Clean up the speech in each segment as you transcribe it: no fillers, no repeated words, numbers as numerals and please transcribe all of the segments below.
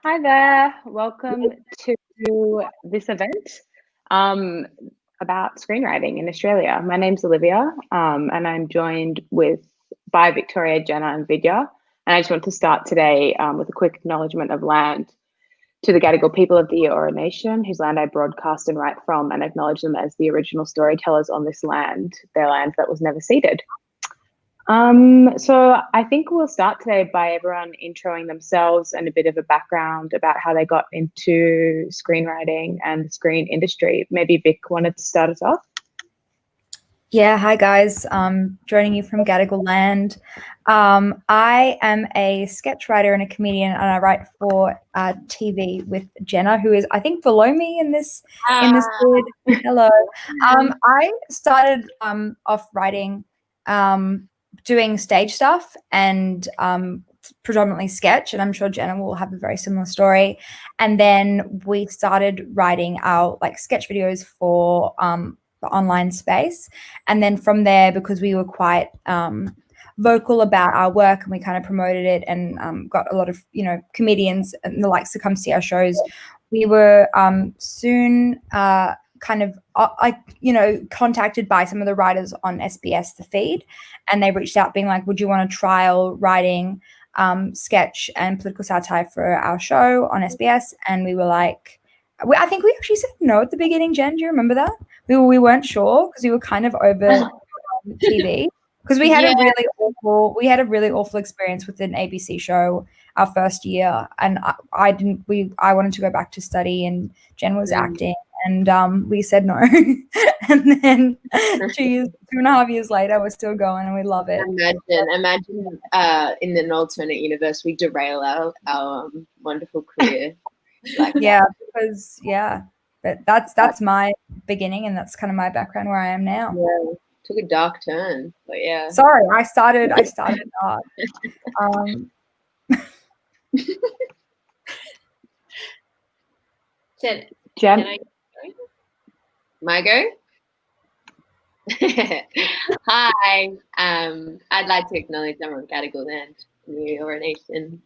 Hi there, welcome to this event about screenwriting in Australia. My name's Olivia and I'm joined by Victoria, Jenna and Vidya. And I just want to start today with a quick acknowledgement of land to the Gadigal people of the Eora Nation, whose land I broadcast and write from, and acknowledge them as the original storytellers on this land, their land that was never ceded. So I think we'll start today by everyone introing themselves and a bit of a background about how they got into screenwriting and the screen industry. Maybe Vic wanted to start us off. Yeah, hi guys. Joining you from Gadigal land. I am a sketch writer and a comedian, and I write for TV with Jenna, who is, I think, below me in this grid. Hello. I started off writing, doing stage stuff and predominantly sketch, and I'm sure Jenna will have a very similar story. And then we started writing our sketch videos for the online space, and then from there, because we were quite vocal about our work and we kind of promoted it and got a lot of comedians and the likes to come see our shows, we were soon contacted by some of the writers on SBS The Feed, and they reached out being like, would you want to trial writing sketch and political satire for our show on SBS? And we were like, I think we actually said no at the beginning. Jen, do you remember that? We weren't sure because we were kind of over TV, because we had a really awful experience with an ABC show our first year, and I wanted to go back to study, and Jen was acting, and we said no. And then 2.5 years later, we're still going, and we love it. Imagine in an alternate universe, we derail our wonderful career. But that's my beginning, and that's kind of my background where I am now. Yeah, took a dark turn, but yeah. Sorry, I started dark. Jen? My go? Hi. I'd like to acknowledge I'm on Gadigal land, the Eora Nation.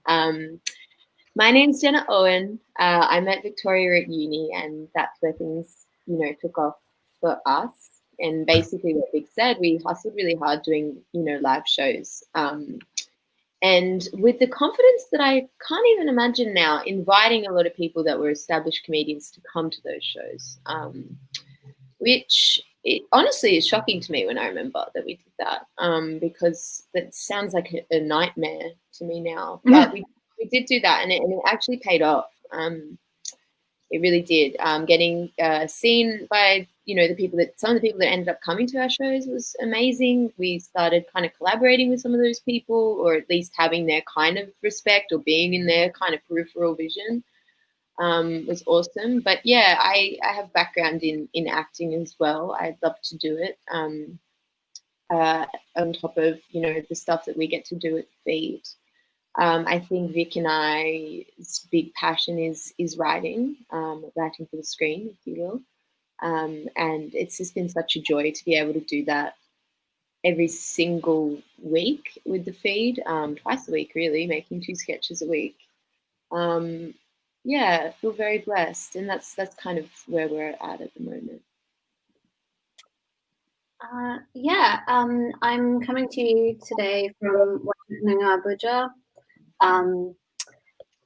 My name's Jenna Owen. I met Victoria at uni, and that's where things, took off for us. And basically what Vic said, we hustled really hard doing, live shows. And with the confidence that I can't even imagine now, inviting a lot of people that were established comedians to come to those shows, which honestly is shocking to me when I remember that we did that, because that sounds like a nightmare to me now. But we did do that, and it actually paid off. It really did. Getting seen by some of the people that ended up coming to our shows was amazing. We started kind of collaborating with some of those people, or at least having their kind of respect or being in their kind of peripheral vision. Was awesome. But yeah, I have background in acting as well. I'd love to do it. On top of the stuff that we get to do at Feed. I think Vic and I's big passion is writing, writing for the screen, if you will. And it's just been such a joy to be able to do that every single week with the Feed, twice a week really, making 2 sketches a week. I feel very blessed, and that's kind of where we're at the moment. I'm coming to you today from Wajirnga Abuja,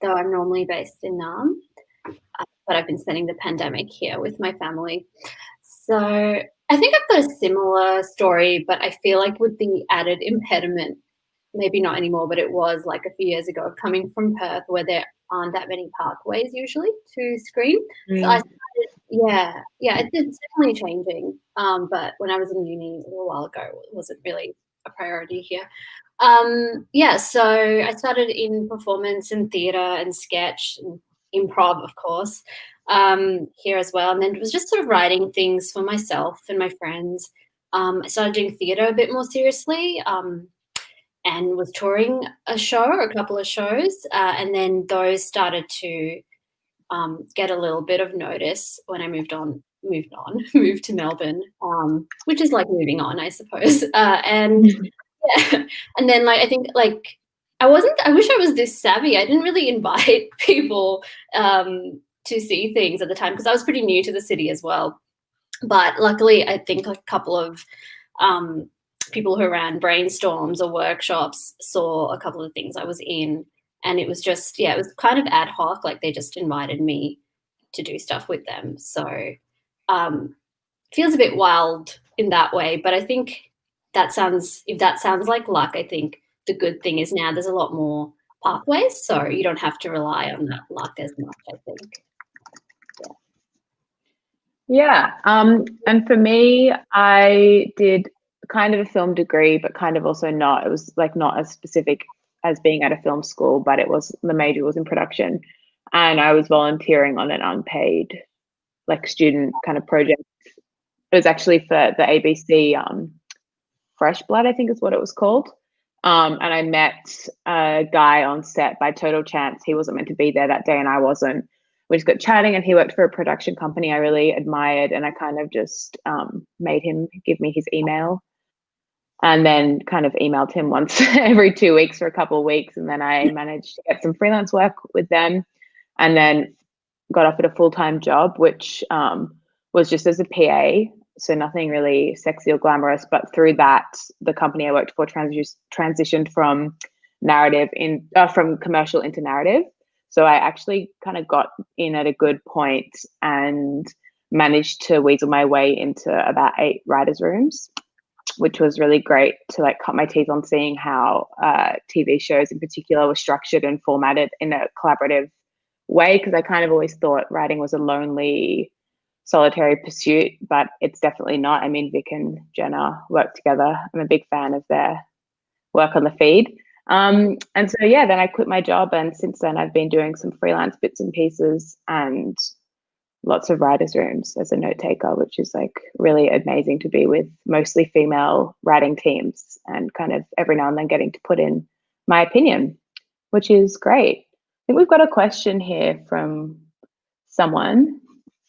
though I'm normally based in Naarm, but I've been spending the pandemic here with my family. So I think I've got a similar story, but I feel like with the added impediment, maybe not anymore, but it was like a few years ago, of coming from Perth, where there aren't that many parkways usually to screen. So I started, it's definitely changing. But when I was in uni a little while ago, it wasn't really a priority here. So I started in performance and theatre and sketch and improv, of course, here as well. And then it was just sort of writing things for myself and my friends. I started doing theatre a bit more seriously, and was touring a couple of shows, and then those started to get a little bit of notice when I moved to Melbourne, which is like moving on, I suppose. And then I think I wish I was this savvy. I didn't really invite people to see things at the time because I was pretty new to the city as well. But luckily, I think a couple of people who ran brainstorms or workshops saw a couple of things I was in, and it was just, it was kind of ad hoc. Like they just invited me to do stuff with them. So feels a bit wild in that way. But I think if that sounds like luck, I think the good thing is now there's a lot more pathways, so you don't have to rely on that luck as much, I think. Yeah. And for me, I did kind of a film degree, but kind of also not. It was like not as specific as being at a film school, but the major was in production. And I was volunteering on an unpaid like student kind of project. It was actually for the ABC Fresh Blood, I think is what it was called. And I met a guy on set by total chance. He wasn't meant to be there that day and I wasn't. We just got chatting and he worked for a production company I really admired, and I kind of just made him give me his email and then kind of emailed him once every 2 weeks for a couple of weeks. And then I managed to get some freelance work with them and then got offered a full-time job, which was just as a PA. So nothing really sexy or glamorous, but through that, the company I worked for transitioned from from commercial into narrative. So I actually kind of got in at a good point and managed to weasel my way into about 8 writers' rooms, which was really great to like cut my teeth on seeing how TV shows in particular were structured and formatted in a collaborative way, because I kind of always thought writing was a lonely, solitary pursuit, but it's definitely not. I mean, Vic and Jenna work together. I'm a big fan of their work on the feed. And so, then I quit my job, and since then I've been doing some freelance bits and pieces and lots of writers' rooms as a note taker, which is like really amazing to be with mostly female writing teams and kind of every now and then getting to put in my opinion, which is great. I think we've got a question here from someone.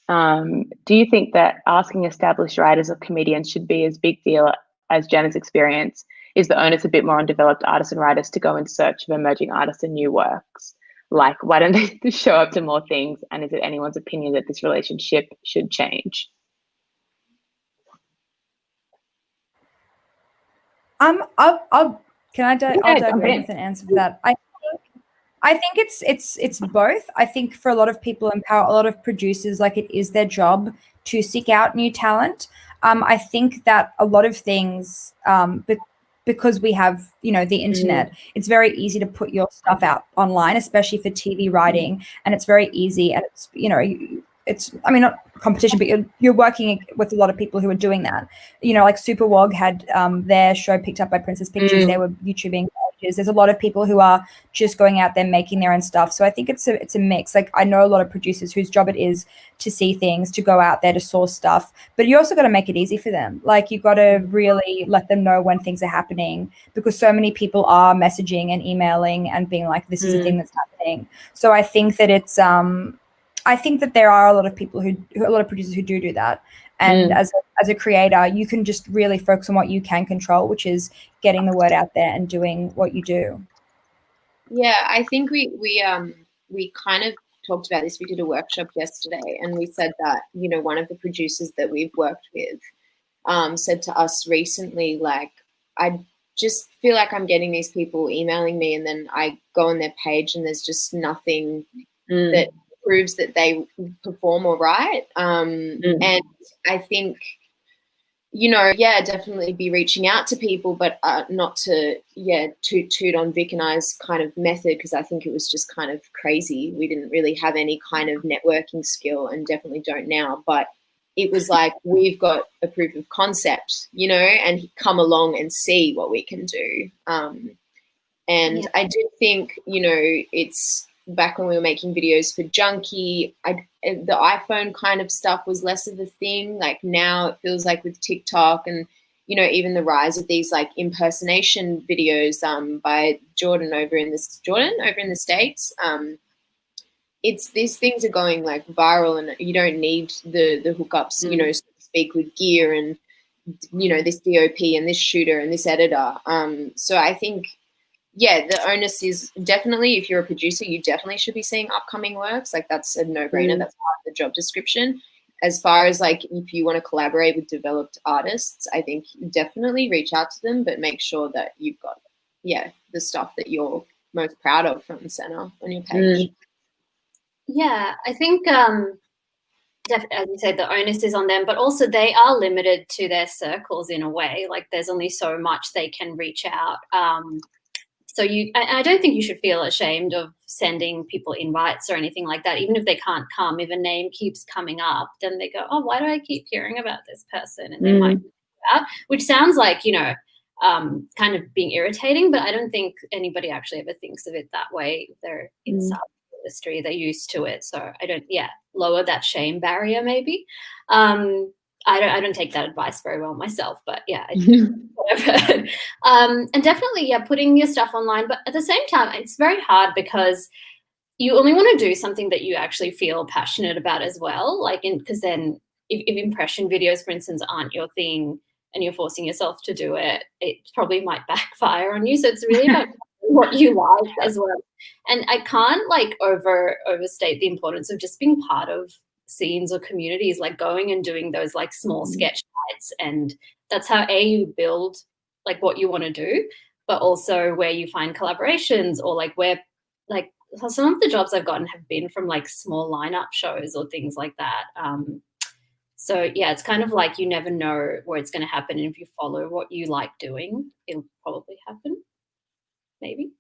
Do you think that asking established writers or comedians should be as big deal as Jenna's experience? Is the onus a bit more on developed artists and writers to go in search of emerging artists and new works? Like, why don't they show up to more things? And is it anyone's opinion that this relationship should change? I'll digress with an answer for that. I think it's both. I think for a lot of people, a lot of producers, like it is their job to seek out new talent. I think that a lot of things, because we have, the internet, it's very easy to put your stuff out online, especially for TV writing, and it's very easy, and it's not competition, but you're working with a lot of people who are doing that. Like Superwog had their show picked up by Princess Pictures. They were YouTubing pages. There's a lot of people who are just going out there making their own stuff. So I think it's a mix. Like I know a lot of producers whose job it is to see things, to go out there to source stuff, but you also got to make it easy for them. Like you got to really let them know when things are happening, because so many people are messaging and emailing and being like, this is a thing that's happening. So I think that I think that there are a lot of people a lot of producers who do that. And as a creator, you can just really focus on what you can control, which is getting the word out there and doing what you do. Yeah, I think we kind of talked about this. We did a workshop yesterday, and we said that, one of the producers that we've worked with said to us recently, like, I just feel like I'm getting these people emailing me, and then I go on their page and there's just nothing that proves that they perform or write. And I think, definitely be reaching out to people, but not to, toot on Vic and I's kind of method, because I think it was just kind of crazy. We didn't really have any kind of networking skill, and definitely don't now. But it was like, we've got a proof of concept, and come along and see what we can do. I do think, it's back when we were making videos for Junkie, the iPhone kind of stuff was less of a thing. Like now it feels like with TikTok and, even the rise of these like impersonation videos by Jordan over in the States. These things are going like viral, and you don't need the hookups, so to speak, with gear and, this DOP and this shooter and this editor. So I think, yeah, the onus is definitely, if you're a producer, you definitely should be seeing upcoming works. Like that's a no-brainer. That's part of the job description. As far as like if you want to collaborate with developed artists, I think definitely reach out to them, but make sure that you've got, the stuff that you're most proud of front and center on your page. Yeah, I think as you said, the onus is on them, but also they are limited to their circles in a way. Like there's only so much they can reach out. So I don't think you should feel ashamed of sending people invites or anything like that. Even if they can't come, if a name keeps coming up, then they go, oh, why do I keep hearing about this person? And they might do that, which sounds like, kind of being irritating, but I don't think anybody actually ever thinks of it that way. They're inside the industry, they're used to it. So I don't, lower that shame barrier maybe. I don't take that advice very well myself, but whatever. And definitely, putting your stuff online. But at the same time, it's very hard because you only want to do something that you actually feel passionate about as well. Like, because then if impression videos, for instance, aren't your thing and you're forcing yourself to do it, it probably might backfire on you. So it's really about what you like as well. And I can't like overstate the importance of just being part of scenes or communities, like going and doing those like small sketch nights, and that's how you build like what you want to do, but also where you find collaborations, or like where like some of the jobs I've gotten have been from like small lineup shows or things like that. So it's kind of like you never know where it's going to happen, and if you follow what you like doing, it'll probably happen, maybe.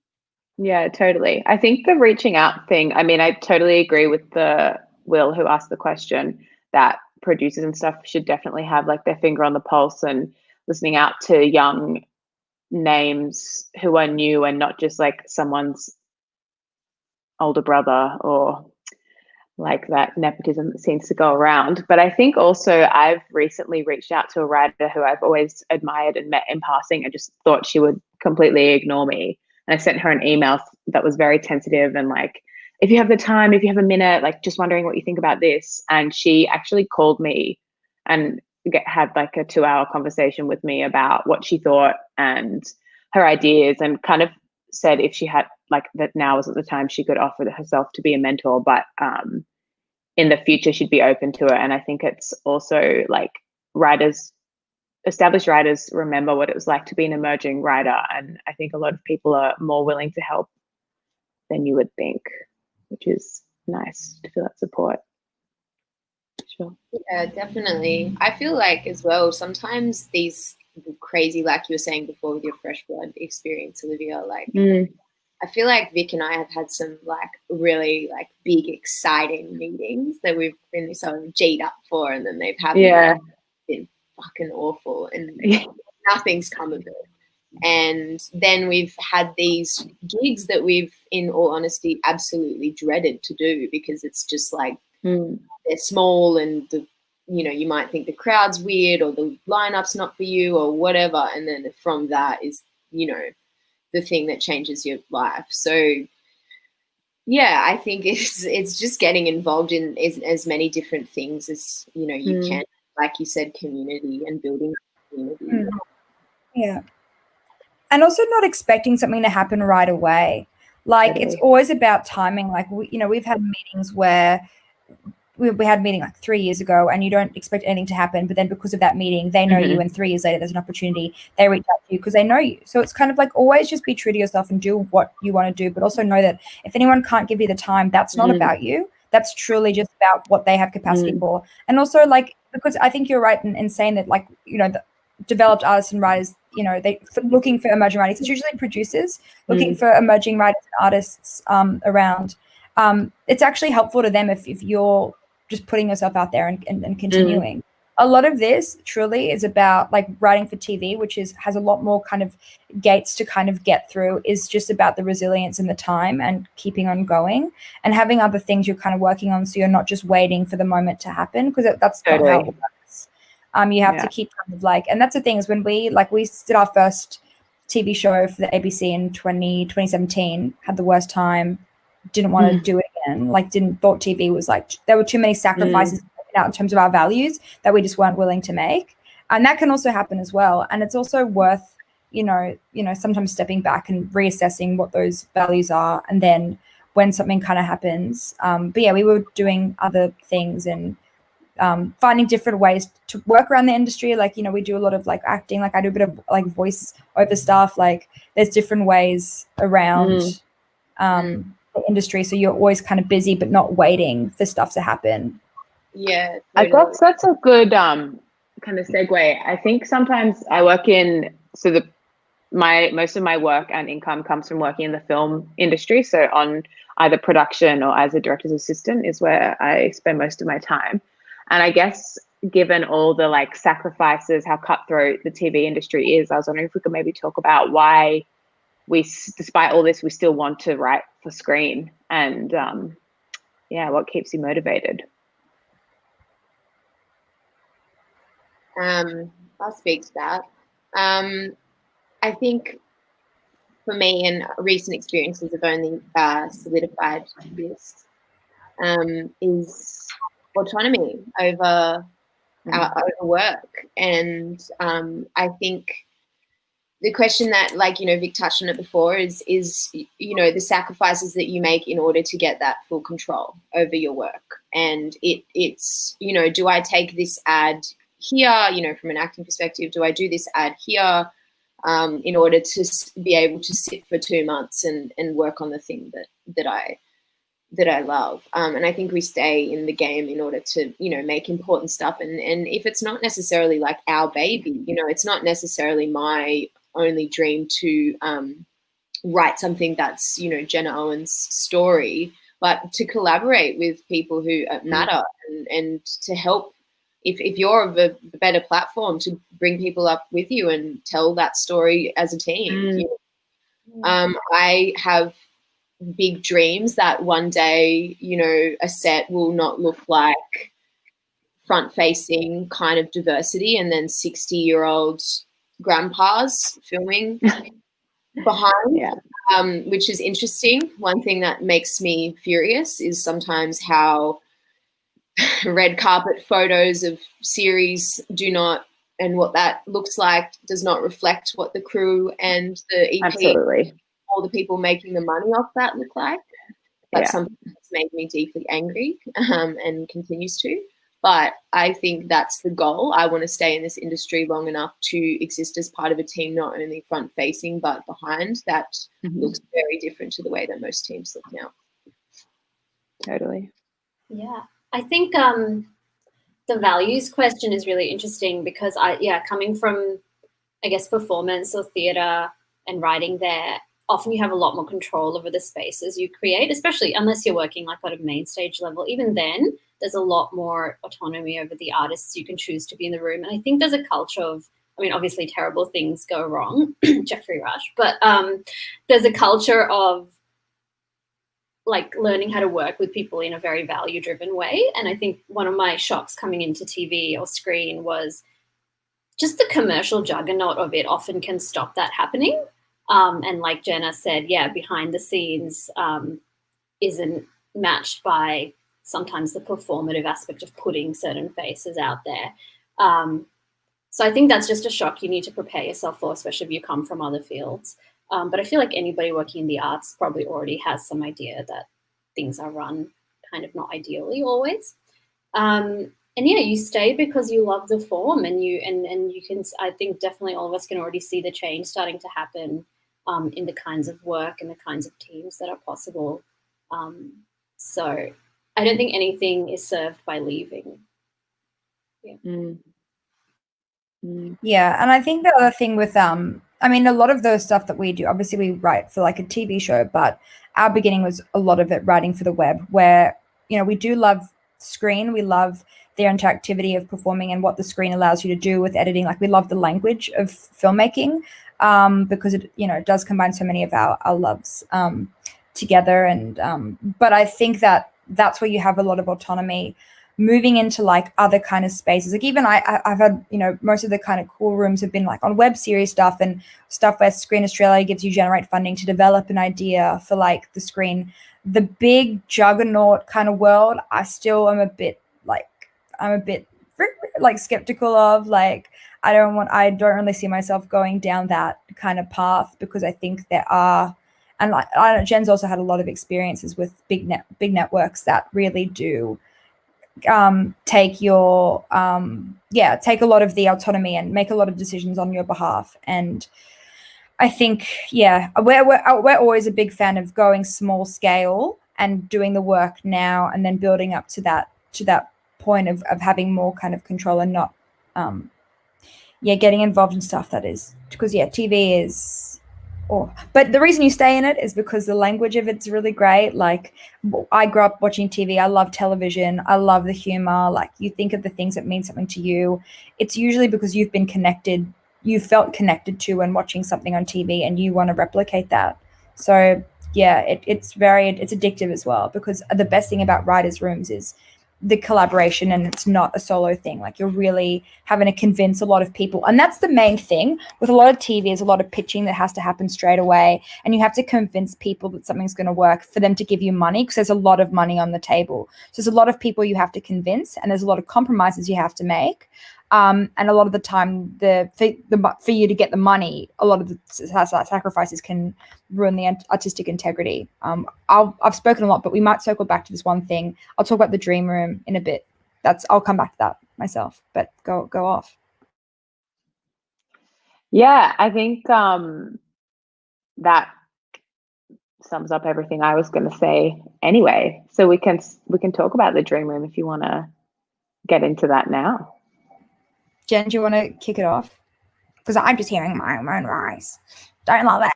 Yeah, totally. I think the reaching out thing, I mean, I totally agree with the Will who asked the question, that producers and stuff should definitely have like their finger on the pulse and listening out to young names who are new and not just like someone's older brother or like that nepotism that seems to go around. But I think also I've recently reached out to a writer who I've always admired and met in passing and just thought she would completely ignore me. And I sent her an email that was very tentative and like, if you have the time, if you have a minute, like just wondering what you think about this. And she actually called me and had like a 2-hour conversation with me about what she thought and her ideas, and kind of said if she had like that now wasn't the time she could offer herself to be a mentor, but in the future she'd be open to it. And I think it's also like established writers remember what it was like to be an emerging writer, and I think a lot of people are more willing to help than you would think, which is nice to feel that support. Sure. Yeah, definitely. I feel like as well, sometimes these crazy, like you were saying before with your fresh blood experience, Olivia, like I feel like Vic and I have had some like really like big exciting meetings that we've been so G'd up for, and then they've been fucking awful and nothing's come of it. And then we've had these gigs that we've, in all honesty, absolutely dreaded to do because it's just like they're small and you might think the crowd's weird or the lineup's not for you or whatever. And then from that is, the thing that changes your life. So I think it's just getting involved in as many different things as, you can, like you said, community and building community. Yeah. And also not expecting something to happen right away. Like it's always about timing. Like, we've had meetings where we had a meeting like 3 years ago and you don't expect anything to happen. But then because of that meeting, they know you, and 3 years later, there's an opportunity. They reach out to you because they know you. So it's kind of like always just be true to yourself and do what you want to do. But also know that if anyone can't give you the time, that's not about you. That's truly just about what they have capacity for. And also like, because I think you're right in saying that, like, the developed artists and writers, they looking for emerging writers. It's usually producers looking for emerging writers and artists around. It's actually helpful to them if you're just putting yourself out there and continuing. A lot of this truly is about like writing for TV, which has a lot more kind of gates to kind of get through, is just about the resilience and the time and keeping on going and having other things you're kind of working on, so you're not just waiting for the moment to happen, because that's not how it works. You have to keep kind of like, and that's the thing is when we did our first TV show for the ABC in 2017, had the worst time, didn't want to do it again, thought TV was like, there were too many sacrifices out in terms of our values that we just weren't willing to make. And that can also happen as well. And it's also worth, sometimes stepping back and reassessing what those values are, and then when something kind of happens. But yeah, we were doing other things and finding different ways to work around the industry. Like, we do a lot of like acting, like I do a bit of like voice over stuff. Like there's different ways around the industry. So you're always kind of busy, but not waiting for stuff to happen. Yeah. I guess that's a good kind of segue. I think sometimes I work in, most of my work and income comes from working in the film industry. So on either production or as a director's assistant is where I spend most of my time. And I guess given all the like sacrifices, how cutthroat the TV industry is, I was wondering if we could maybe talk about why we, despite all this, we still want to write for screen, and what keeps you motivated? I'll speak to that. I think for me, and recent experiences have only solidified this, is autonomy over work. And I think the question that, like, Vic touched on it before is the sacrifices that you make in order to get that full control over your work. And it's do I take this ad here, from an acting perspective, do I do this ad here in order to be able to sit for 2 months and work on the thing that I love. And I think we stay in the game in order to, make important stuff. And if it's not necessarily like our baby, it's not necessarily my only dream to write something that's, Jenna Owen's story, but to collaborate with people who matter and to help, if you're of a better platform, to bring people up with you and tell that story as a team. I have big dreams that one day, a set will not look like front-facing kind of diversity and then 60-year-old grandpas filming behind, which is interesting. One thing that makes me furious is sometimes how red carpet photos of series do not, and what that looks like does not reflect what the crew and the EP, absolutely, all the people making the money off that look like. That's something that's made me deeply angry and continues to. But I think that's the goal. I want to stay in this industry long enough to exist as part of a team, not only front facing, but behind. That looks very different to the way that most teams look now. Totally. Yeah. I think the values question is really interesting because coming from, I guess, performance or theatre and writing there, often you have a lot more control over the spaces you create, especially unless you're working like on a main stage level. Even then, there's a lot more autonomy over the artists you can choose to be in the room. And I think there's a culture of, obviously terrible things go wrong, Jeffrey Rush, but there's a culture of like learning how to work with people in a very value-driven way. And I think one of my shocks coming into TV or screen was just the commercial juggernaut of it often can stop that happening. And like Jenna said, behind the scenes isn't matched by sometimes the performative aspect of putting certain faces out there. So I think that's just a shock you need to prepare yourself for, especially if you come from other fields. But I feel like anybody working in the arts probably already has some idea that things are run kind of not ideally always. And you stay because you love the form, and you can. I think definitely all of us can already see the change starting to happen in the kinds of work and the kinds of teams that are possible. So I don't think anything is served by leaving. Yeah, and I think the other thing with a lot of the stuff that we do, obviously we write for like a TV show, but our beginning was a lot of it writing for the web, where we do love screen, we love the interactivity of performing and what the screen allows you to do with editing. Like we love the language of filmmaking because it does combine so many of our loves together. And but I think that's where you have a lot of autonomy moving into like other kind of spaces. Like even I've had, most of the kind of cool rooms have been like on web series stuff and stuff where Screen Australia gives you generate funding to develop an idea for like the screen. The big juggernaut kind of world, I still am a bit like skeptical of. Like, I don't really see myself going down that kind of path, because I think there are, and like, I know Jen's also had a lot of experiences with big networks that really do take your take a lot of the autonomy and make a lot of decisions on your behalf. And I think, we're always a big fan of going small scale and doing the work now, and then building up to that point of having more kind of control, and not getting involved in stuff that is, because TV is, but the reason you stay in it is because the language of it's really great. Like, I grew up watching TV. I love television. I love the humor. Like, you think of the things that mean something to you, it's usually because you felt connected to and watching something on TV, and you want to replicate that. So it's addictive as well, because the best thing about writers' rooms is the collaboration, and it's not a solo thing. Like, you're really having to convince a lot of people, and that's the main thing with a lot of TV, is a lot of pitching that has to happen straight away, and you have to convince people that something's going to work for them to give you money, because there's a lot of money on the table. So there's a lot of people you have to convince, and there's a lot of compromises you have to make. And a lot of the time, for you to get the money, a lot of the sacrifices can ruin the artistic integrity. I've spoken a lot, but we might circle back to this one thing. I'll talk about the dream room in a bit. I'll come back to that myself. But go off. Yeah, I think that sums up everything I was going to say anyway. So we can talk about the dream room if you want to get into that now. Jen, do you want to kick it off? Because I'm just hearing my own voice. Don't love it.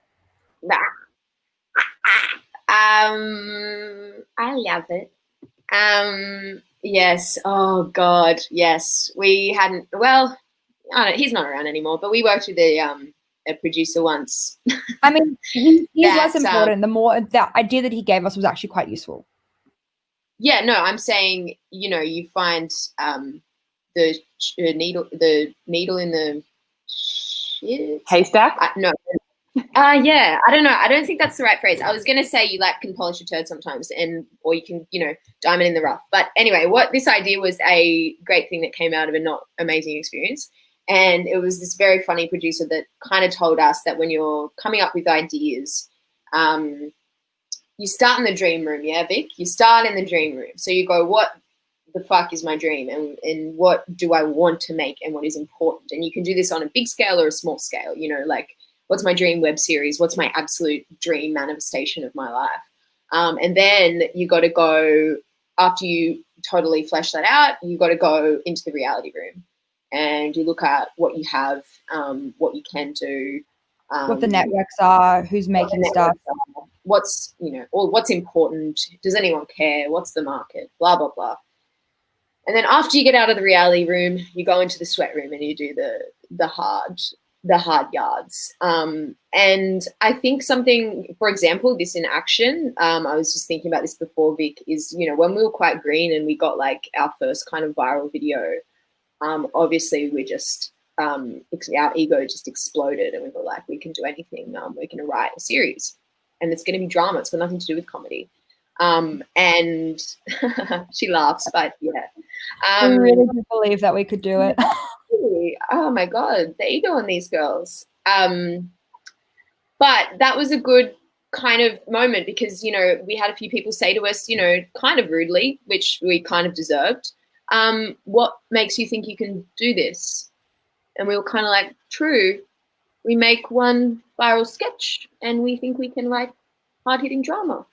I love it. Yes. Oh God. Yes. We hadn't. Well, he's not around anymore. But we worked with a producer once. I mean, he's less important. The more the idea that he gave us was actually quite useful. Yeah. No, I'm saying, you find the needle in the haystack. No. Yeah, I don't know. I don't think that's the right phrase. I was going to say you can polish a turd sometimes, or you can, diamond in the rough. But anyway, this idea was a great thing that came out of a not amazing experience. And it was this very funny producer that kind of told us that when you're coming up with ideas, you start in the dream room. Yeah, Vic? You start in the dream room. So you go, what the fuck is my dream, and what do I want to make, and what is important? And you can do this on a big scale or a small scale, like, what's my dream web series? What's my absolute dream manifestation of my life? And then you got to go, after you totally flesh that out, you got to go into the reality room, and you look at what you have, what you can do, what the networks are, who's making stuff, what's, or what's important. Does anyone care? What's the market? Blah, blah, blah. And then after you get out of the reality room, you go into the sweat room and you do the hard yards. And I think something, for example, this in action, I was just thinking about this before, Vic, is, when we were quite green and we got like our first kind of viral video, obviously we just, our ego just exploded, and we were like, we can do anything. We're going to write a series, and it's going to be drama. It's got nothing to do with comedy. And she laughs, but yeah. I really do believe that we could do it. Oh my God, the ego on these girls. But that was a good kind of moment, because, we had a few people say to us, kind of rudely, which we kind of deserved, what makes you think you can do this? And we were kind of like, true, we make one viral sketch and we think we can write hard-hitting drama.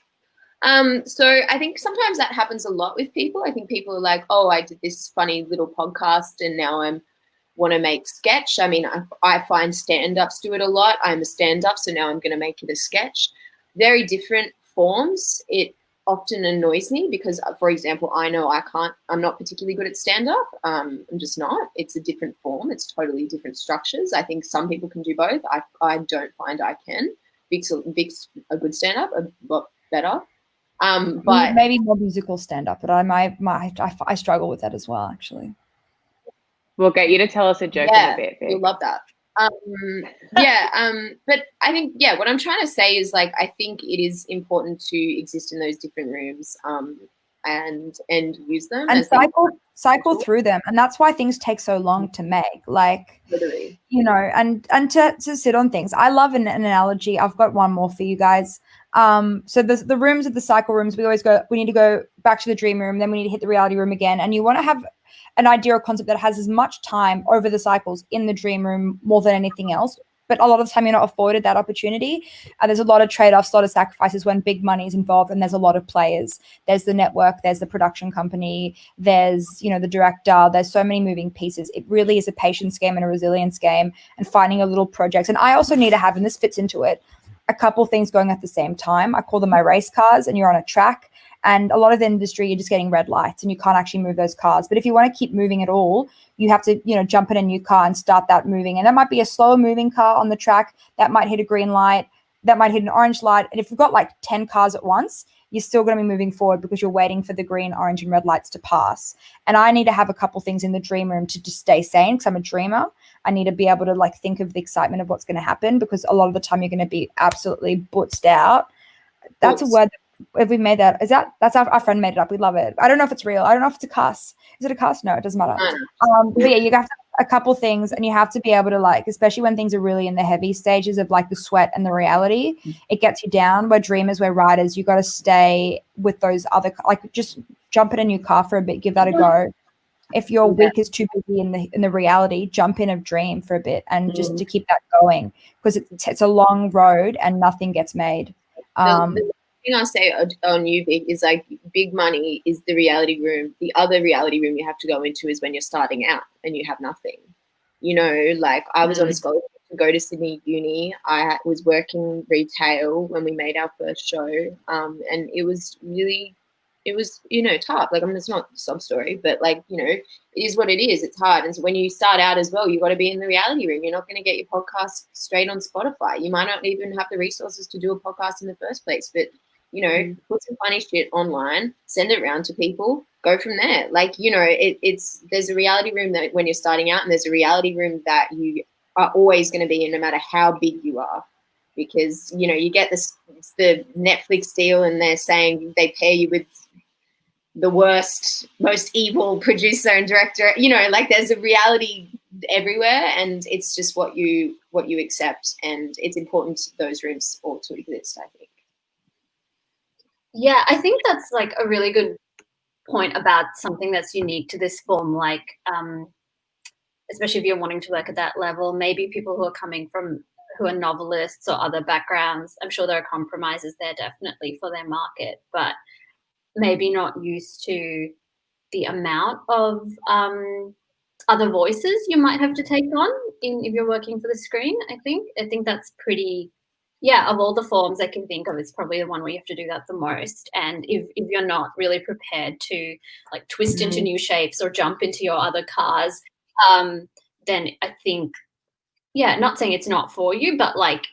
So I think sometimes that happens a lot with people. I think people are like, oh, I did this funny little podcast and now I want to make sketch. I mean, I find stand-ups do it a lot. I'm a stand-up, so now I'm going to make it a sketch. Very different forms. It often annoys me because, for example, I know I'm not particularly good at stand-up. I'm just not. It's a different form. It's totally different structures. I think some people can do both. I don't find I can. Vic's a good stand-up, a lot better. But maybe more musical stand-up, but I struggle with that as well, actually. We'll get you to tell us a joke in a bit. You'll love that. But I think, what I'm trying to say is, like, I think it is important to exist in those different rooms. and use them and as they cycle through them, and that's why things take so long to make. Like, literally. you know, and to sit on things. I love an analogy. I've got one more for you guys. So the rooms of the cycle rooms, we need to go back to the dream room, then we need to hit the reality room again, and you want to have an idea or concept that has as much time over the cycles in the dream room more than anything else. But a lot of the time you're not afforded that opportunity. There's a lot of trade-offs, a lot of sacrifices when big money is involved, and there's a lot of players. There's the network, there's the production company, there's, you know, the director, there's so many moving pieces. It really is a patience game and a resilience game, and finding a little project. And I also need to have, and this fits into it, a couple things going at the same time. I call them my race cars, and you're on a track. And a lot of the industry, you're just getting red lights and you can't actually move those cars. But if you want to keep moving at all, you have to, you know, jump in a new car and start that moving. And that might be a slower moving car on the track that might hit a green light, that might hit an orange light. And if you've got like 10 cars at once, you're still going to be moving forward because you're waiting for the green, orange, and red lights to pass. And I need to have a couple things in the dream room to just stay sane, because I'm a dreamer. I need to be able to like think of the excitement of what's going to happen, because a lot of the time you're going to be absolutely butzed out. That's a word. If we made that, that's our friend made it up. We love it. I don't know if it's real. I don't know if it's a cuss. Is it a cuss? No, it doesn't matter. But yeah, you have to have a couple things, and you have to be able to, like, especially when things are really in the heavy stages of like the sweat and the reality, it gets you down. We're dreamers, we're writers. You got to stay with those other, like, just jump in a new car for a bit, give that a go. If your week is too busy in the reality, jump in a dream for a bit, and just to keep that going, because it's a long road and nothing gets made. The thing I'll say on you, Vic, is like big money is the reality room. The other reality room you have to go into is when you're starting out and you have nothing. You know, like I was on a scholarship to go to Sydney Uni. I was working retail when we made our first show, and it was really, you know, tough. Like, I mean, it's not a sob story, but like, you know, it is what it is. It's hard. And so when you start out as well, you've got to be in the reality room. You're not going to get your podcast straight on Spotify. You might not even have the resources to do a podcast in the first place, but, you know, put some funny shit online, send it around to people, go from there. Like, you know, there's a reality room that when you're starting out, and there's a reality room that you are always going to be in, no matter how big you are. Because, you know, you get the Netflix deal, and they're saying they pair you with the worst, most evil producer and director. You know, like, there's a reality everywhere, and it's just what you accept, and it's important those rooms all to exist, I think. Yeah, I think that's like a really good point about something that's unique to this form, like especially if you're wanting to work at that level. Maybe people who are coming from, who are novelists or other backgrounds, I'm sure there are compromises there definitely for their market, but maybe not used to the amount of other voices you might have to take on if you're working for the screen. I think that's pretty, yeah, of all the forms I can think of, it's probably the one where you have to do that the most. And if you're not really prepared to like twist into new shapes or jump into your other cars, then I think, yeah, not saying it's not for you, but like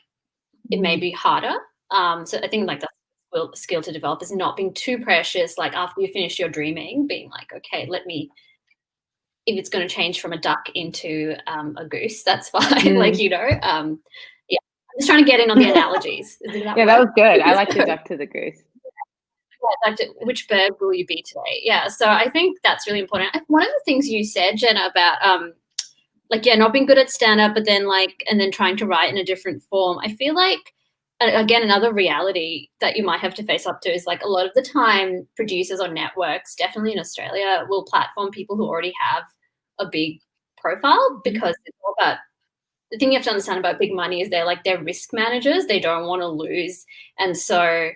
it may be harder. So I think like that's a skill to develop, is not being too precious. Like after you finish your dreaming, being like, okay, if it's going to change from a duck into a goose, that's fine. Like, you know, yeah, I'm just trying to get in on the analogies. That was good. I like the duck to the goose. Yeah, which bird will you be today? Yeah, so I think that's really important. One of the things you said, Jenna, about like, yeah, not being good at stand-up, but then like, and then trying to write in a different form. I feel like, again, another reality that you might have to face up to is like a lot of the time producers or networks, definitely in Australia, will platform people who already have a big profile, because it's all about, the thing you have to understand about big money is they're risk managers. They don't want to lose. And so,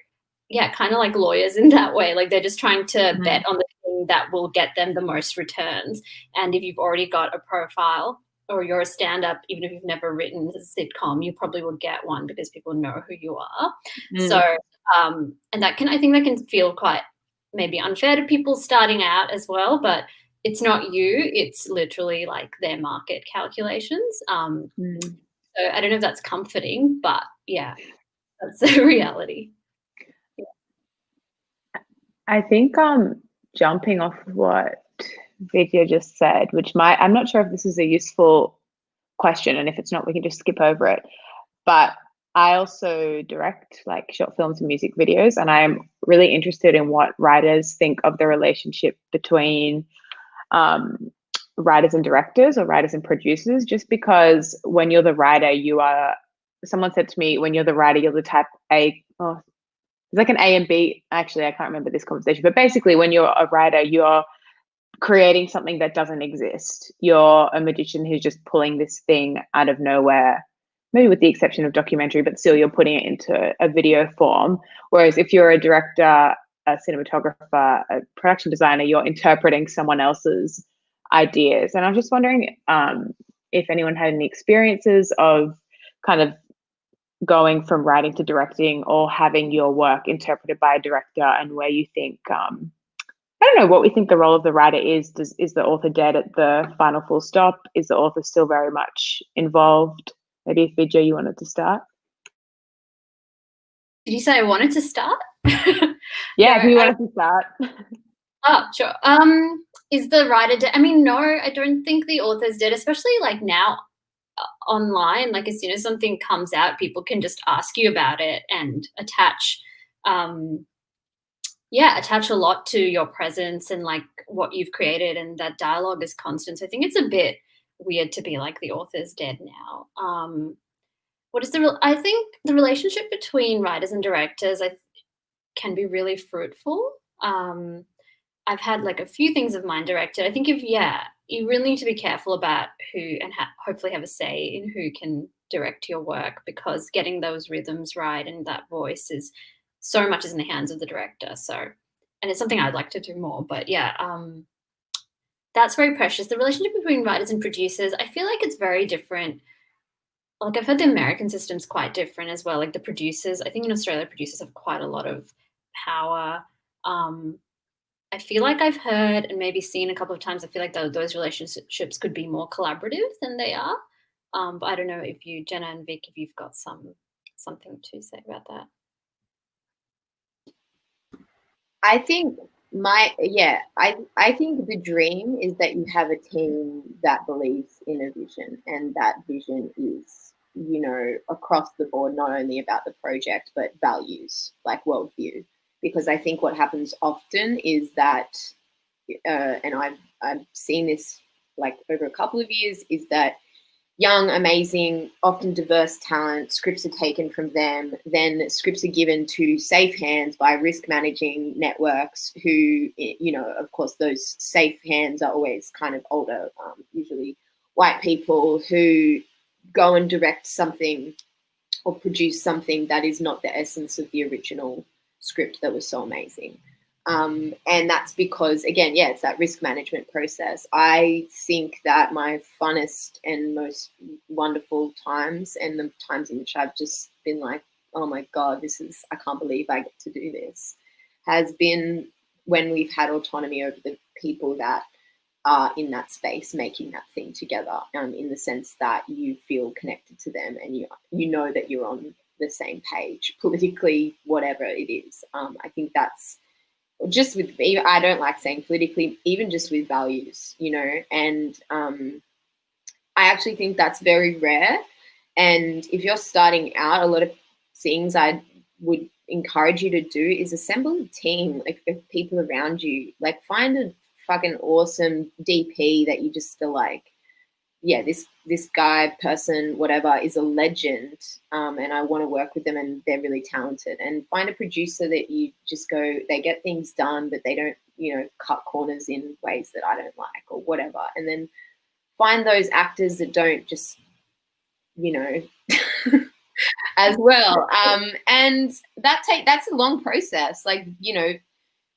yeah, kind of like lawyers in that way. Like they're just trying to bet on the thing that will get them the most returns. And if you've already got a profile, or you're a stand-up, even if you've never written a sitcom, you probably will get one because people know who you are. So, and I think that can feel quite maybe unfair to people starting out as well, but it's not you, it's literally like their market calculations. So I don't know if that's comforting, but yeah, that's the reality. I think jumping off what Vidya just said, I'm not sure if this is a useful question, and if it's not, we can just skip over it. But I also direct like short films and music videos, and I am really interested in what writers think of the relationship between writers and directors, or writers and producers, just because when you're the writer, you are, someone said to me, when you're the writer, you're the type A, oh, it's like an A and B. Actually, I can't remember this conversation, but basically when you're a writer, you're creating something that doesn't exist. You're a magician who's just pulling this thing out of nowhere, maybe with the exception of documentary, but still you're putting it into a video form. Whereas if you're a director, a cinematographer, a production designer, you're interpreting someone else's ideas. And I'm just wondering if anyone had any experiences of kind of going from writing to directing, or having your work interpreted by a director, and where you think I don't know what we think the role of the writer is. Is the author dead at the final full stop? Is the author still very much involved? Maybe if Vijay, you wanted to start. Did you say I wanted to start? Yeah, No, who wanted to start? Oh, sure. Is the writer dead? I mean, no, I don't think the author's dead, especially like now online. Like as soon as something comes out, people can just ask you about it and attach a lot to your presence and like what you've created, and that dialogue is constant. So I think it's a bit weird to be like the author's dead now. I think the relationship between writers and directors can be really fruitful. I've had like a few things of mine directed. I think you really need to be careful about who, and hopefully have a say in who can direct your work, because getting those rhythms right and that voice is so much is in the hands of the director. So, and it's something I'd like to do more, but that's very precious. The relationship between writers and producers, I feel like it's very different. Like I've heard the American system's quite different as well. Like the producers, I think in Australia, producers have quite a lot of power. I feel like I've heard and maybe seen a couple of times, I feel like those relationships could be more collaborative than they are. But I don't know if you, Jenna and Vic, if you've got something to say about that. I think I think the dream is that you have a team that believes in a vision, and that vision is, across the board, not only about the project, but values, like worldview. Because I think what happens often is that, and I've seen this like over a couple of years, is that young, amazing, often diverse talent, scripts are taken from them, then scripts are given to safe hands by risk managing networks who, of course, those safe hands are always kind of older, usually white people, who go and direct something or produce something that is not the essence of the original script that was so amazing. And that's because, again, it's that risk management process. I think that my funnest and most wonderful times, and the times in which I've just been like, oh my God, I can't believe I get to do this, has been when we've had autonomy over the people that are in that space making that thing together, in the sense that you feel connected to them, and you know that you're on the same page politically, whatever it is. I think that's just with me. I don't like saying politically, even just with values, and I actually think that's very rare. And if you're starting out, a lot of things I would encourage you to do is assemble a team, like, of people around you. Like, find a fucking awesome DP that you just feel like, this guy, person, whatever, is a legend, and I want to work with them, and they're really talented. And find a producer that you just go, they get things done, but they don't, cut corners in ways that I don't like, or whatever. And then find those actors that don't just, as well. And that's a long process. Like,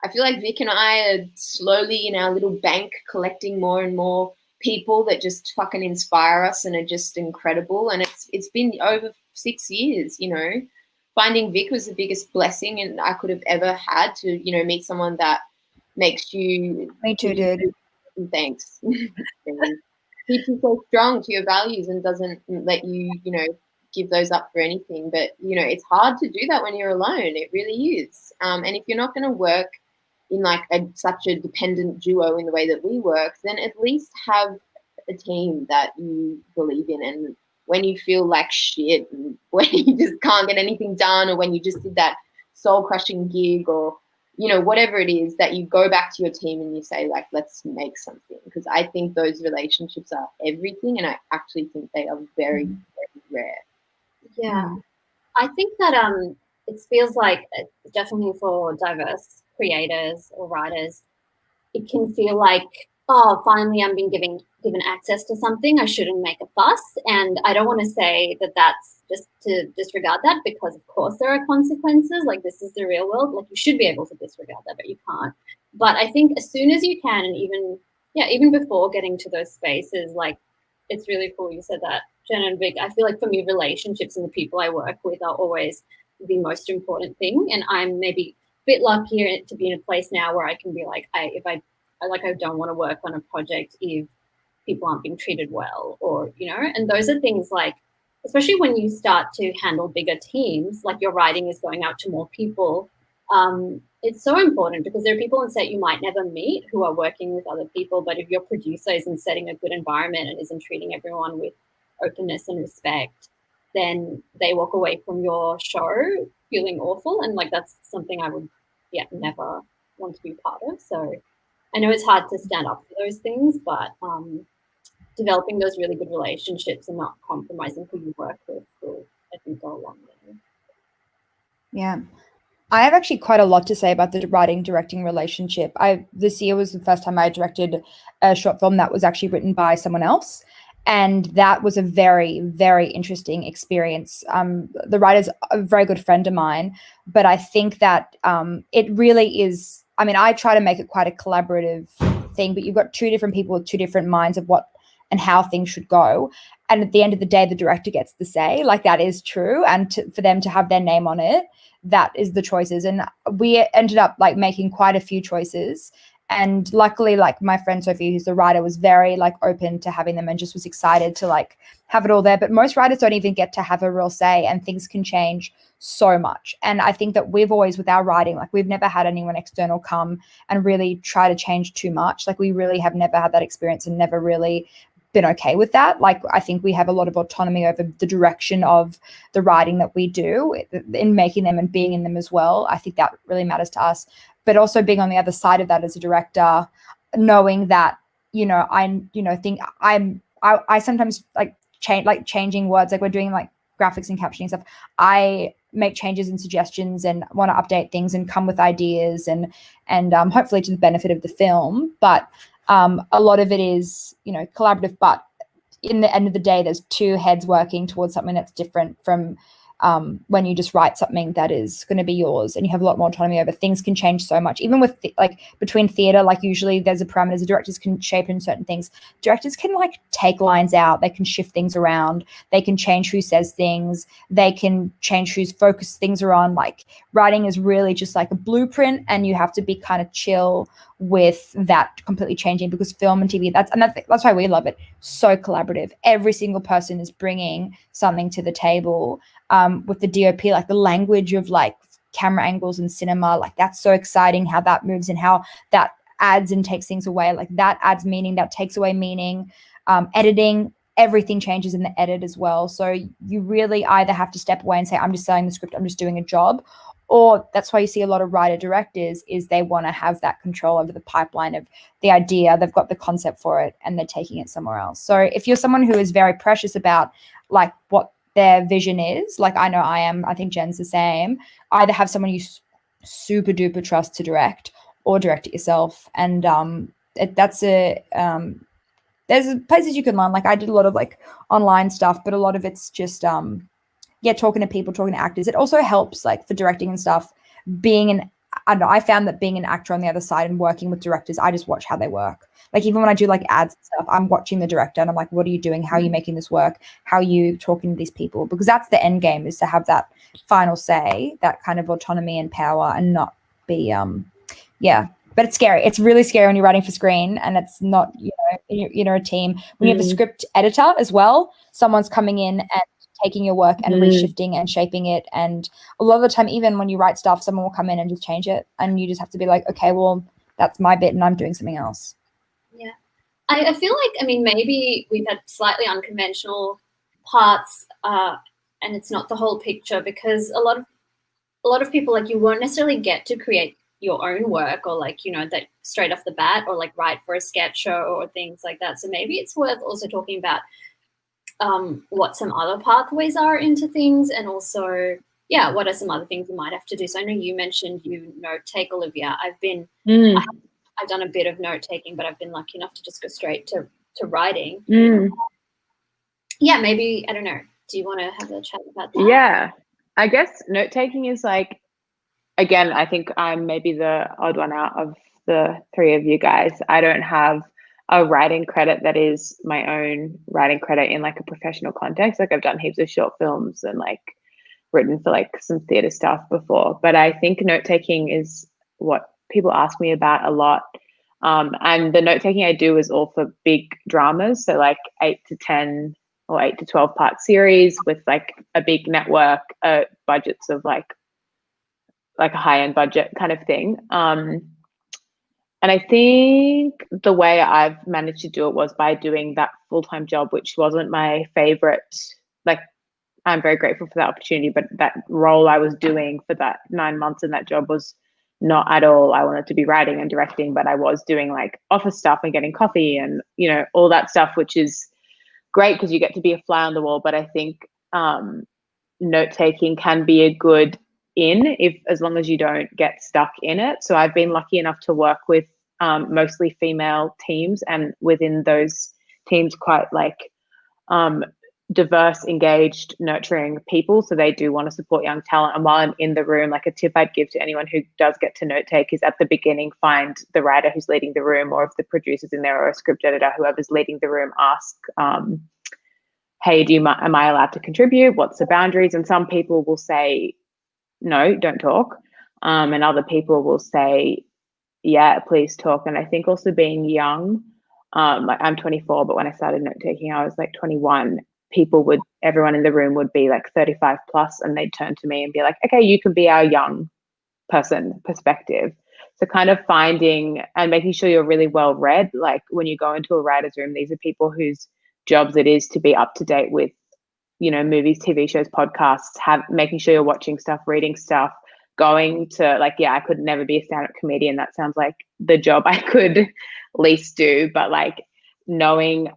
I feel like Vic and I are slowly in our little bank collecting more and more people that just fucking inspire us and are just incredible. And it's been over 6 years, Finding Vic was the biggest blessing and I could have ever had, to, meet someone that makes you... Me too, dude. Thanks. Keeps you so strong to your values and doesn't let you, give those up for anything. But, it's hard to do that when you're alone. It really is. And if you're not going to work in like such a dependent duo in the way that we work, then at least have a team that you believe in and when you feel like shit, and when you just can't get anything done, or when you just did that soul crushing gig, or whatever it is, that you go back to your team and you say, like, let's make something. Because I think those relationships are everything, and I actually think they are very, very rare. Yeah, I think that it feels like, definitely for diverse creators or writers, it can feel like, oh, finally I'm being given access to something. I shouldn't make a fuss. And I don't want to say that that's just to disregard that, because of course there are consequences. Like, this is the real world. Like, you should be able to disregard that, but you can't. But I think as soon as you can, and even before getting to those spaces, like, it's really cool you said that, Jenna and Vic. I feel like for me, relationships and the people I work with are always the most important thing. And I'm maybe a bit luckier to be in a place now where I can be like, I don't want to work on a project if people aren't being treated well, or, and those are things like, especially when you start to handle bigger teams, like your writing is going out to more people. It's so important, because there are people on set you might never meet who are working with other people, but if your producer isn't setting a good environment and isn't treating everyone with openness and respect, then they walk away from your show feeling awful. And like, that's something I would never want to be part of. So I know it's hard to stand up for those things, but developing those really good relationships and not compromising who you work with will, I think, go a long way. Yeah. I have actually quite a lot to say about the writing-directing relationship. This year was the first time I directed a short film that was actually written by someone else. And that was a very, very interesting experience. The writer's a very good friend of mine, but I think that it really is, I try to make it quite a collaborative thing, but you've got two different people with two different minds of what and how things should go. And at the end of the day, the director gets the say. Like, that is true. And for them to have their name on it, that is the choices. And we ended up like making quite a few choices. And luckily, like, my friend Sophie, who's the writer, was very like open to having them and just was excited to like have it all there. But most writers don't even get to have a real say, and things can change so much. And I think that we've always, with our writing, like, we've never had anyone external come and really try to change too much. Like, we really have never had that experience and never really been okay with that. Like, I think we have a lot of autonomy over the direction of the writing that we do in making them and being in them as well. I think that really matters to us. But also being on the other side of that as a director, knowing that, I sometimes changing words, like we're doing like graphics and captioning stuff. I make changes and suggestions and want to update things and come with ideas and hopefully to the benefit of the film. But a lot of it is, collaborative, but in the end of the day, there's two heads working towards something that's different from when you just write something that is going to be yours, and you have a lot more autonomy over. Things can change so much, even with between theater. Like, usually there's a parameters. The directors can shape in certain things. Directors can like take lines out. They can shift things around. They can change who says things. They can change who's focus things are on. Like, writing is really just like a blueprint, and you have to be kind of chill with that completely changing, because film and TV, that's why we love it. So collaborative. Every single person is bringing something to the table. With the DOP, like the language of like camera angles and cinema, like that's so exciting how that moves and how that adds and takes things away. Like, that adds meaning, that takes away meaning. Editing, everything changes in the edit as well. So you really either have to step away and say, I'm just selling the script, I'm just doing a job. Or that's why you see a lot of writer directors is they want to have that control over the pipeline of the idea. They've got the concept for it and they're taking it somewhere else. So if you're someone who is very precious about like what their vision is, like I know I am, I think Jen's the same, either have someone you super duper trust to direct, or direct it yourself. And there's places you can learn. Like, I did a lot of like online stuff, but a lot of it's just talking to people, talking to actors. It also helps like for directing and stuff, I found that being an actor on the other side and working with directors, I just watch how they work. Like, even when I do like ads and stuff, I'm watching the director and I'm like, what are you doing? How are you making this work? How are you talking to these people? Because that's the end game, is to have that final say, that kind of autonomy and power, and not be, but it's scary. It's really scary when you're writing for screen and it's not, a team. When you have a script editor as well, someone's coming in and taking your work and reshifting and shaping it. And a lot of the time, even when you write stuff, someone will come in and just change it. And you just have to be like, okay, well, that's my bit and I'm doing something else. Yeah. I feel like, maybe we've had slightly unconventional parts and it's not the whole picture, because a lot of people, like, you won't necessarily get to create your own work, or like, you know, that straight off the bat, or like write for a sketch show or things like that. So maybe it's worth also talking about what some other pathways are into things, and also, yeah, what are some other things you might have to do. So I know you mentioned you note take, Olivia. I've done a bit of note taking, but I've been lucky enough to just go straight to writing. Yeah, maybe, I don't know. Do you want to have a chat about that? Yeah, I guess note taking is like, again, I think I'm maybe the odd one out of the three of you guys. I don't have a writing credit that is my own writing credit in like a professional context. Like I've done heaps of short films and like written for like some theatre stuff before, but I think note taking is what people ask me about a lot. And the note taking I do is all for big dramas, so like 8 to 10 or 8 to 12 part series with like a big network, budgets of like a high-end budget kind of thing. And I think the way I've managed to do it was by doing that full-time job, which wasn't my favorite. Like, I'm very grateful for that opportunity, but that role I was doing for that 9 months in that job was not at all. I wanted to be writing and directing, but I was doing like office stuff and getting coffee and, you know, all that stuff, which is great because you get to be a fly on the wall. But I think note-taking can be a good as long as you don't get stuck in it. So I've been lucky enough to work with mostly female teams, and within those teams quite like diverse, engaged, nurturing people. So they do want to support young talent. And while I'm in the room, like a tip I'd give to anyone who does get to note take is at the beginning, find the writer who's leading the room, or if the producer's in there or a script editor, whoever's leading the room, ask, hey, am I allowed to contribute? What's the boundaries? And some people will say, no, don't talk. And other people will say, yeah, please talk. And I think also being young, like I'm 24, but when I started note taking, I was like 21. Everyone in the room would be like 35 plus, and they'd turn to me and be like, okay, you can be our young person perspective. So kind of finding and making sure you're really well read. Like when you go into a writer's room, these are people whose jobs it is to be up to date with, you know, movies, TV shows, podcasts, making sure you're watching stuff, reading stuff, going to like, yeah, I could never be a stand-up comedian. That sounds like the job I could least do, but like knowing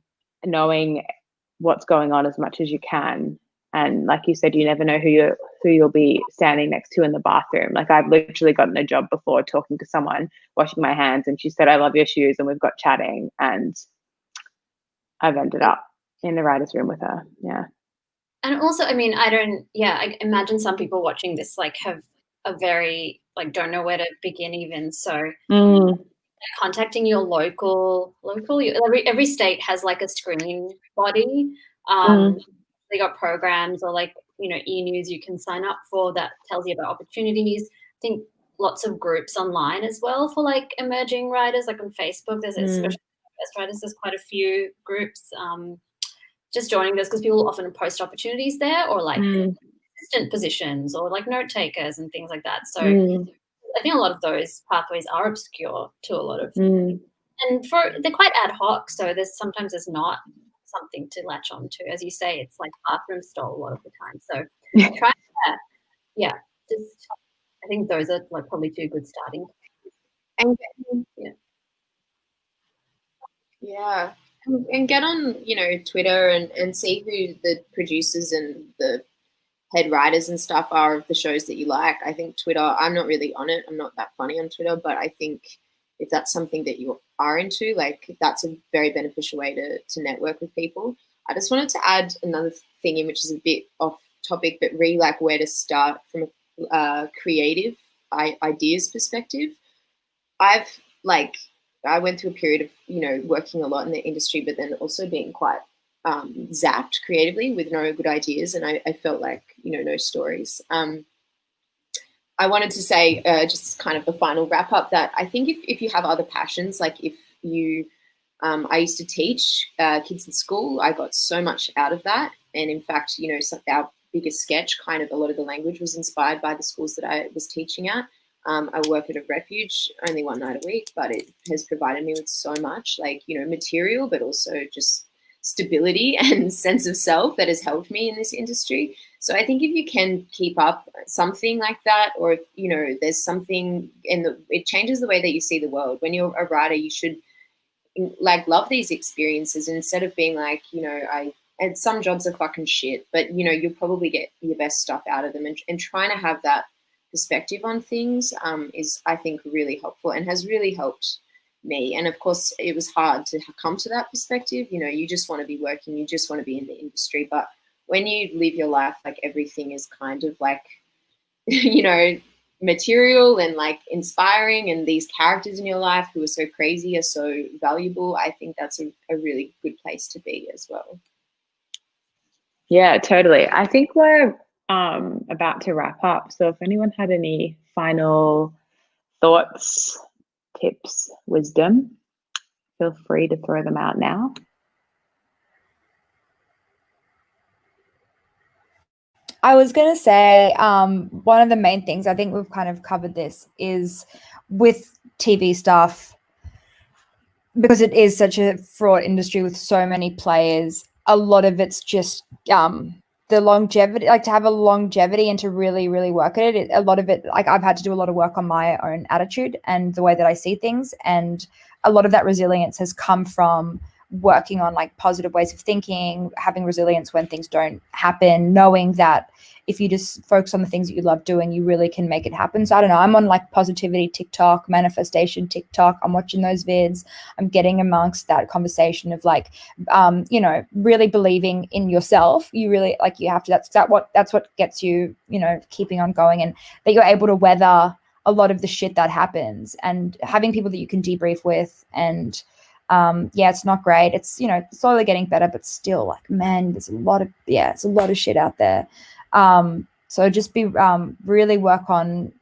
what's going on as much as you can. And like you said, you never know who you'll be standing next to in the bathroom. Like I've literally gotten a job before talking to someone, washing my hands, and she said, I love your shoes, and we've got chatting, and I've ended up in the writer's room with her. Yeah. And also, I mean, I imagine some people watching this like have a very, like, don't know where to begin even. So contacting your local, every state has like a screen body. They got programs or like, you know, e-news you can sign up for that tells you about opportunities. I think lots of groups online as well for like emerging writers, like on Facebook, there's especially best writers, there's quite a few groups. Just joining those because people often post opportunities there, or like assistant positions, or like note takers and things like that. So I think a lot of those pathways are obscure to a lot of, and they're quite ad hoc. So sometimes there's not something to latch on to. As you say, it's like bathroom stall a lot of the time. So try that. Yeah, just I think those are like probably two good starting points. And yeah. And get on, you know, Twitter and see who the producers and the head writers and stuff are of the shows that you like. I think Twitter, I'm not really on it. I'm not that funny on Twitter, but I think if that's something that you are into, like that's a very beneficial way to network with people. I just wanted to add another thing in, which is a bit off topic, but really like where to start from a creative ideas perspective. I went through a period of, you know, working a lot in the industry, but then also being quite zapped creatively with no good ideas. And I felt like, you know, no stories. I wanted to say just kind of a final wrap up that I think if you have other passions, like if you, I used to teach kids in school, I got so much out of that. And in fact, you know, our biggest sketch, kind of a lot of the language was inspired by the schools that I was teaching at. I work at a refuge only one night a week, but it has provided me with so much, like, you know, material, but also just stability and sense of self that has helped me in this industry. So I think if you can keep up something like that, or if, you know, there's something it changes the way that you see the world. When you're a writer, you should like love these experiences instead of being like, you know, and some jobs are fucking shit, but you know, you'll probably get your best stuff out of them, and trying to have that perspective on things is, I think, really helpful and has really helped me. And of course, it was hard to come to that perspective. You know, you just want to be working, you just want to be in the industry. But when you live your life, like everything is kind of like, you know, material and like inspiring, and these characters in your life who are so crazy are so valuable. I think that's a really good place to be as well. Yeah, totally. I think we're about to wrap up. So if anyone had any final thoughts, tips, wisdom, feel free to throw them out now. I was going to say one of the main things, I think we've kind of covered this, is with TV stuff, because it is such a fraught industry with so many players, a lot of it's just the longevity, like to have a longevity and to really, really work at it. A lot of it, like I've had to do a lot of work on my own attitude and the way that I see things. And a lot of that resilience has come from working on like positive ways of thinking, having resilience when things don't happen, knowing that if you just focus on the things that you love doing, you really can make it happen. So I don't know, I'm on like positivity TikTok, manifestation TikTok. I'm watching those vids. I'm getting amongst that conversation of like, you know, really believing in yourself. You really like, you have to, that's what gets you, you know, keeping on going, and that you're able to weather a lot of the shit that happens, and having people that you can debrief with. And yeah, it's not great. It's, you know, slowly getting better, but still like, man, there's a lot of shit out there. So just be really work on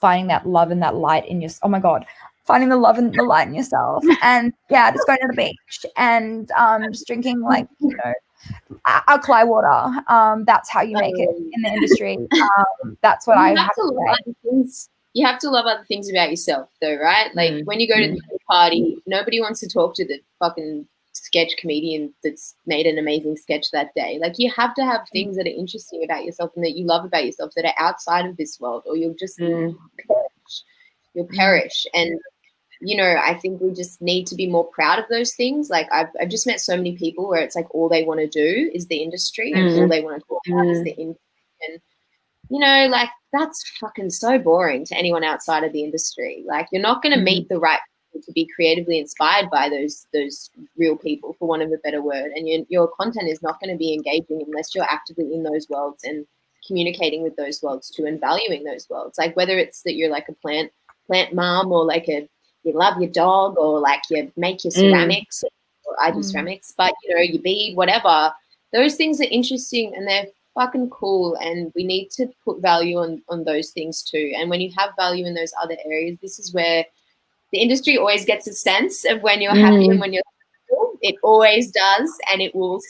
finding that love and that light in your, oh my God, finding the love and the light in yourself. And yeah, just going to the beach and just drinking like, you know, alkali water. That's how you make it in the industry. That's what I have to say. You have to love other things about yourself though, right? Like when you go to the party, nobody wants to talk to the fucking sketch comedian that's made an amazing sketch that day. Like you have to have things that are interesting about yourself and that you love about yourself that are outside of this world, or you'll just perish. You'll perish. And you know, I think we just need to be more proud of those things. Like I've just met so many people where it's like all they want to do is the industry, and all they want to talk about is the industry. And you know, like that's fucking so boring to anyone outside of the industry. Like you're not going to meet the right people to be creatively inspired by those real people, for want of a better word. And your content is not going to be engaging unless you're actively in those worlds and communicating with those worlds too, and valuing those worlds. Like whether it's that you're like a plant mom, or like you love your dog, or like you make your ceramics, or I do ceramics, but you know, you bead, whatever. Those things are interesting and they're fucking cool, and we need to put value on those things too. And when you have value in those other areas, this is where the industry always gets a sense of when you're happy and when you're happy. It always does, and it will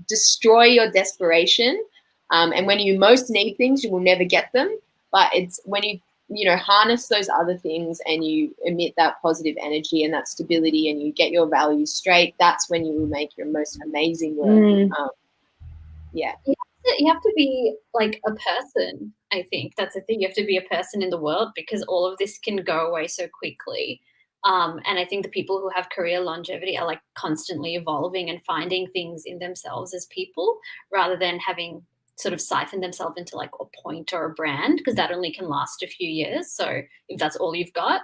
destroy your desperation. And when you most need things, you will never get them. But it's when you know, harness those other things and you emit that positive energy and that stability, and you get your values straight, that's when you will make your most amazing work. Yeah. You have to be like a person. I think that's the thing. You have to be a person in the world, because all of this can go away so quickly. And I think the people who have career longevity are like constantly evolving and finding things in themselves as people, rather than having sort of siphoned themselves into like a point or a brand, because that only can last a few years. So if that's all you've got,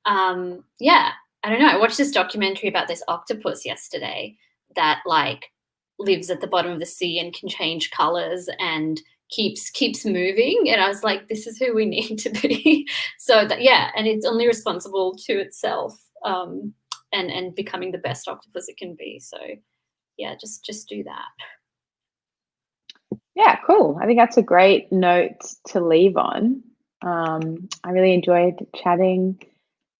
yeah, I don't know. I watched this documentary about this octopus yesterday that like lives at the bottom of the sea and can change colors and keeps moving, and I was like, this is who we need to be. So that, yeah, and it's only responsible to itself, and becoming the best octopus it can be. So yeah, just do that. Yeah, cool. I think that's a great note to leave on. I really enjoyed chatting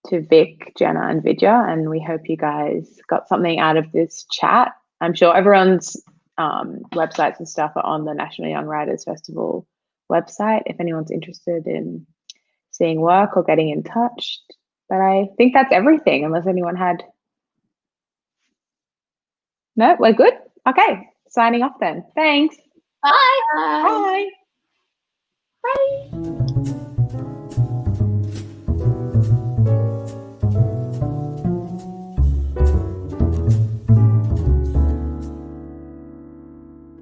to Vic, Jenna, and Vidya, and we hope you guys got something out of this chat. I'm sure everyone's websites and stuff are on the National Young Writers Festival website if anyone's interested in seeing work or getting in touch. But I think that's everything, unless anyone had No, we're good. Okay, signing off then. Thanks. Bye. Bye.